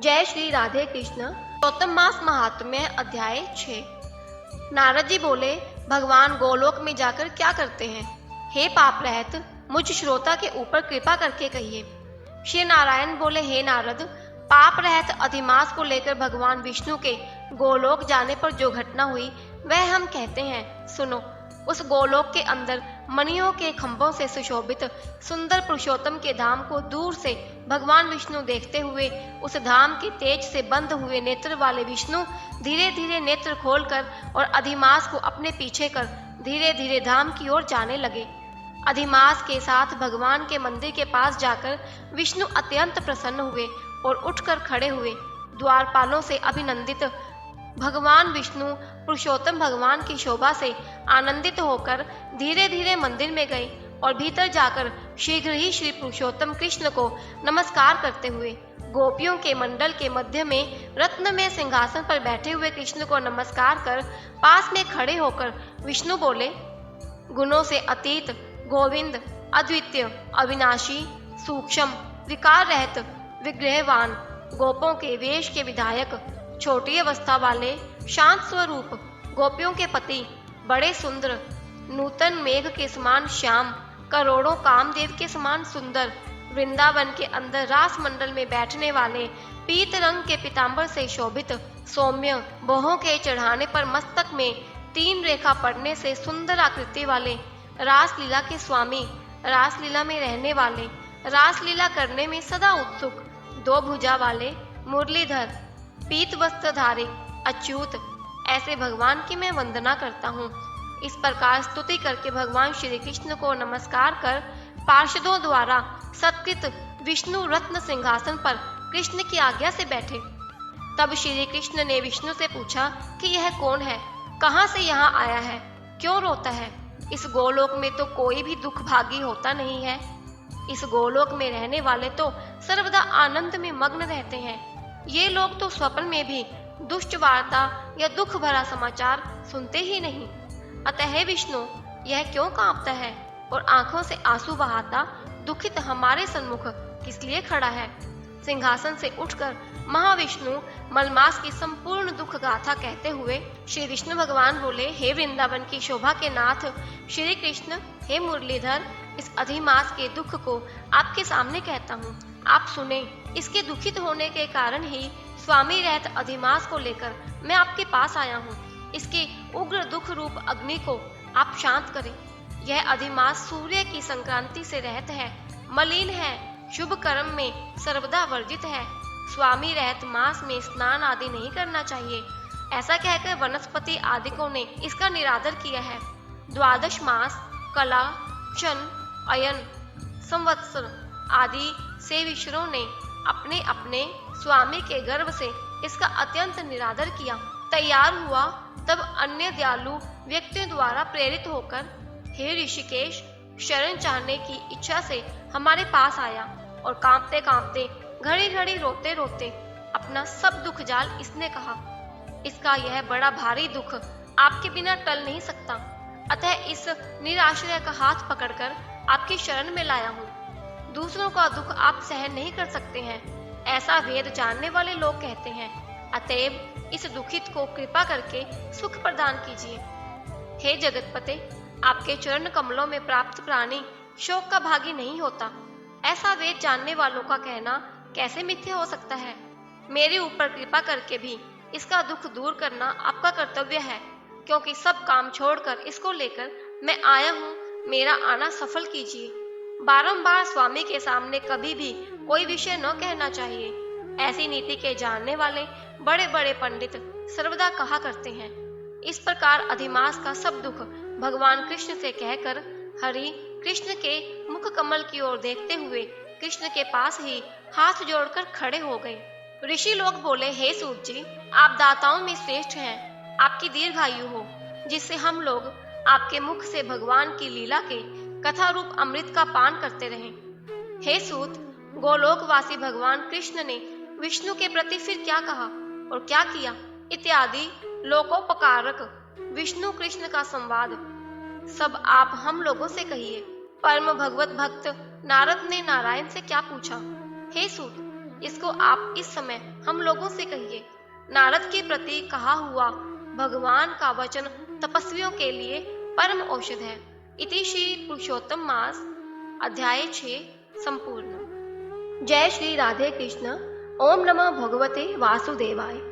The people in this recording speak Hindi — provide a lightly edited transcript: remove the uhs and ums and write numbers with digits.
जय श्री राधे कृष्ण। गौतम मास महात्म्य अध्याय 6। नारद जी बोले, भगवान गोलोक में जाकर क्या करते हैं? हे पाप रहित मुझ श्रोता के ऊपर कृपा करके कहिए। श्री नारायण बोले, हे नारद, पाप रहित अधिमास को लेकर भगवान विष्णु के गोलोक जाने पर जो घटना हुई वह हम कहते हैं, सुनो। उस गोलोक के अंदर मणियों के खंभों से सुशोभित सुंदर पुरुषोत्तम के धाम को दूर से भगवान विष्णु देखते हुए उस धाम के तेज से बंद हुए नेत्र वाले विष्णु धीरे धीरे नेत्र खोलकर और अधिमास को अपने पीछे कर धीरे धीरे धाम की ओर जाने लगे। अधिमास के साथ भगवान के मंदिर के पास जाकर विष्णु अत्यंत प्रसन्न हुए और उठकर खड़े हुए। द्वारपालों से अभिनंदित भगवान विष्णु पुरुषोत्तम भगवान की शोभा से आनंदित होकर धीरे धीरे मंदिर में गए और भीतर जाकर शीघ्र ही श्री पुरुषोत्तम कृष्ण को नमस्कार करते हुए गोपियों के मंडल के मध्य में रत्न में सिंहासन पर बैठे हुए कृष्ण को नमस्कार कर पास में खड़े होकर विष्णु बोले, गुणों से अतीत, गोविंद, अद्वितीय, अविनाशी, सूक्ष्म, विकार रहित, विग्रहवान, गोपों के वेश के विधायक, छोटी अवस्था वाले, शांत स्वरूप, गोपियों के पति, बड़े सुंदर, नूतन मेघ के समान श्याम, करोड़ों कामदेव के समान सुंदर, वृंदावन के अंदर रास मंडल में बैठने वाले, पीत रंग के पीतांबर से शोभित, सौम्य, बोहों के चढ़ाने पर मस्तक में 3 रेखा पड़ने से सुंदर आकृति वाले, रास लीला के स्वामी, रास लीला में रहने वाले, रास लीला करने में सदा उत्सुक, 2 भुजा वाले, मुरलीधर, पीत वस्त्रधारी, अच्युत, ऐसे भगवान की मैं वंदना करता हूँ। इस प्रकार स्तुति करके भगवान श्री कृष्ण को नमस्कार कर पार्षदों द्वारा सत्कृत विष्णु रत्न सिंहासन पर कृष्ण की आज्ञा से बैठे। तब श्री कृष्ण ने विष्णु से पूछा कि यह कौन है, कहाँ से यहाँ आया है, क्यों रोता है? इस गोलोक में तो कोई भी दुख भागी होता नहीं है। इस गोलोक में रहने वाले तो सर्वदा आनंद में मग्न रहते हैं। ये लोग तो स्वप्न में भी दुष्ट वार्ता या दुख भरा समाचार सुनते ही नहीं। अतः विष्णु यह क्यों कांपता है और आंखों से आंसू बहाता दुखित हमारे सन्मुख किस लिए खड़ा है? सिंहासन से उठकर महाविष्णु मलमास की संपूर्ण दुख गाथा कहते हुए श्री विष्णु भगवान बोले, हे वृंदावन की शोभा के नाथ श्री कृष्ण, हे मुरलीधर, इस अधिमास के दुख को आपके सामने कहता हूँ, आप सुने। इसके दुखित होने के कारण ही स्वामी रहित अधिमास को लेकर मैं आपके पास आया हूँ। इसके उग्र दुख रूप अग्नि को आप शांत करें। यह अधिमास सूर्य की संक्रांति से रहित है, मलिन है, शुभ कर्म में सर्वदा वर्जित है। स्वामी रहित मास में स्नान आदि नहीं करना चाहिए। ऐसा कहकर वनस्पति आदिकों ने इसका निरादर किया है। 12 मास, कला, क्षण, अयन, संवत्सर आदि सेविश्वरों ने अपने अपने स्वामी के गर्भ से इसका अत्यंत निरादर किया। तैयार हुआ तब अन्य दयालु व्यक्तियों द्वारा प्रेरित होकर हे ऋषिकेश शरण चाहने की इच्छा से हमारे पास आया और कांपते कांपते घड़ी घड़ी रोते रोते अपना सब दुख जाल इसने कहा। इसका यह बड़ा भारी दुख आपके बिना टल नहीं सकता। अतः इस निराश्रय का हाथ पकड़कर आपकी शरण में लाया हूँ। दूसरों का दुख आप सहन नहीं कर सकते हैं, ऐसा वेद जानने वाले लोग कहते हैं। अतएव इस दुखित को कृपा करके सुख प्रदान कीजिए। हे जगतपते, आपके चरण कमलों में प्राप्त प्राणी शोक का भागी नहीं होता, ऐसा वेद जानने वालों का कहना कैसे मिथ्या हो सकता है? मेरे ऊपर कृपा करके भी इसका दुख दूर करना आपका कर्तव्य है, क्योंकि सब काम छोड़कर इसको लेकर मैं आया हूँ। मेरा आना सफल कीजिए। बारंबार स्वामी के सामने कभी भी कोई विषय न कहना चाहिए, ऐसी नीति के जानने वाले बड़े बड़े पंडित सर्वदा कहा करते हैं। इस प्रकार अधिमास का सब दुख भगवान कृष्ण से कहकर हरि कृष्ण के मुख कमल की ओर देखते हुए कृष्ण के पास ही हाथ जोड़कर खड़े हो गए। ऋषि लोग बोले, हे सूत जी, आप दाताओं में श्रेष्ठ हैं। आपकी दीर्घायु हो, जिससे हम लोग आपके मुख से भगवान की लीला के कथा रूप अमृत का पान करते रहें। हे सूत, गोलोकवासी भगवान कृष्ण ने विष्णु के प्रति फिर क्या कहा और क्या किया इत्यादि लोकोपकारक विष्णु कृष्ण का संवाद सब आप हम लोगों से कहिए। परम भगवत भक्त नारद ने नारायण से क्या पूछा? हे सूत, इसको आप इस समय हम लोगों से कहिए। नारद के प्रति कहा हुआ भगवान का वचन तपस्वियों के लिए परम औषध है। इति श्री पुरुषोत्तम मास अध्याय 6 संपूर्ण। जय श्री राधे कृष्ण। ओम नमः भगवते वासुदेवाय।